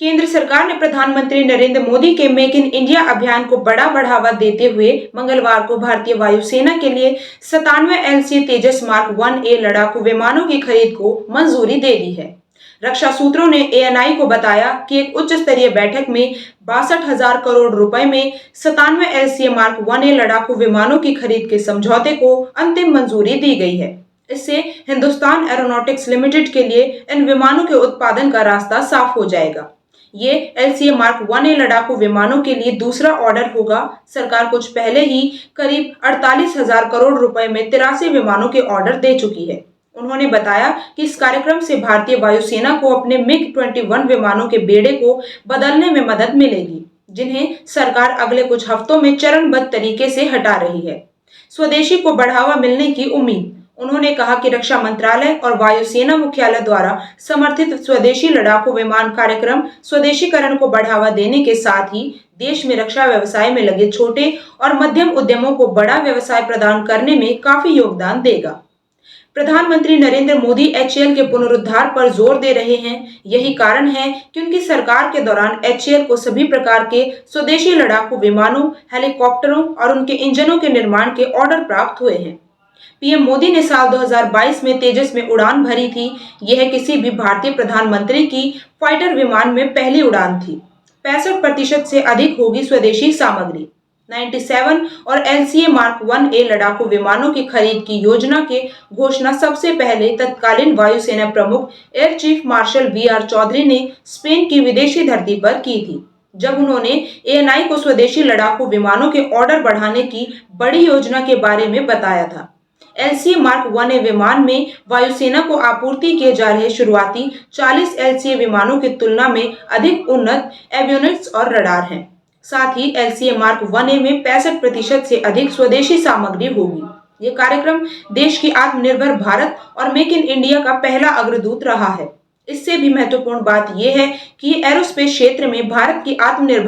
केंद्र सरकार ने प्रधानमंत्री नरेंद्र मोदी के मेक इन इंडिया अभियान को बड़ा बढ़ावा देते हुए मंगलवार को भारतीय वायुसेना के लिए 97 LCA तेजस मार्क 1A लड़ाकू विमानों की खरीद को मंजूरी दे दी है। रक्षा सूत्रों ने ANI को बताया कि एक उच्च स्तरीय बैठक में 62,000 करोड़ रुपए में 97 LCA मार्क 1A लड़ाकू विमानों की खरीद के समझौते को अंतिम मंजूरी दी गई है। इससे हिंदुस्तान एरोनॉटिक्स लिमिटेड के लिए इन विमानों के उत्पादन का रास्ता साफ हो जाएगा। ये LCA मार्क 1A लड़ाकू विमानों के लिए दूसरा ऑर्डर होगा। सरकार कुछ पहले ही करीब 48,000 करोड़ रुपए में 83 विमानों के ऑर्डर दे चुकी है। उन्होंने बताया कि इस कार्यक्रम से भारतीय वायुसेना को अपने MiG-21 विमानों के बेड़े को बदलने में मदद मिलेगी, जिन्हें सरकार अगले कुछ हफ्तों में चरणबद्ध तरीके से हटा रही है। स्वदेशी को बढ़ावा मिलने की उम्मीद। उन्होंने कहा कि रक्षा मंत्रालय और वायुसेना मुख्यालय द्वारा समर्थित स्वदेशी लड़ाकू विमान कार्यक्रम स्वदेशीकरण को बढ़ावा देने के साथ ही देश में रक्षा व्यवसाय में लगे छोटे और मध्यम उद्यमों को बड़ा व्यवसाय प्रदान करने में काफी योगदान देगा। प्रधानमंत्री नरेंद्र मोदी HAL के पुनरुद्धार पर जोर दे रहे हैं। यही कारण है कि उनकी सरकार के दौरान HAL को सभी प्रकार के स्वदेशी लड़ाकू विमानों, हेलीकॉप्टरों और उनके इंजनों के निर्माण के ऑर्डर प्राप्त हुए हैं। पीएम मोदी ने साल 2022 में तेजस में उड़ान भरी थी। यह किसी भी भारतीय प्रधानमंत्री की फाइटर विमान में पहली उड़ान थी। 65% से अधिक होगी स्वदेशी सामग्री। 97 और LCA मार्क 1A लड़ाकू विमानों की खरीद की योजना की घोषणा सबसे पहले तत्कालीन वायुसेना प्रमुख air chief marshal BR Chaudhary ने स्पेन की विदेशी धरती पर की थी, जब उन्होंने ANI को स्वदेशी लड़ाकू विमानों के ऑर्डर बढ़ाने की बड़ी योजना के बारे में बताया था। LCA मार्क 1A विमान में वायुसेना को आपूर्ति किए जा रहे शुरुआती 40 LCA विमानों की तुलना में अधिक उन्नत एवियोनिक्स और रडार हैं। साथ ही LCA मार्क 1A में 65% से अधिक स्वदेशी सामग्री होगी। ये कार्यक्रम देश की आत्मनिर्भर भारत और मेक इन इंडिया का पहला अग्रदूत रहा है। इससे भी महत्वपूर्ण बात यह है कि एरोस्पेस क्षेत्र में भारत की आत्मनिर्भर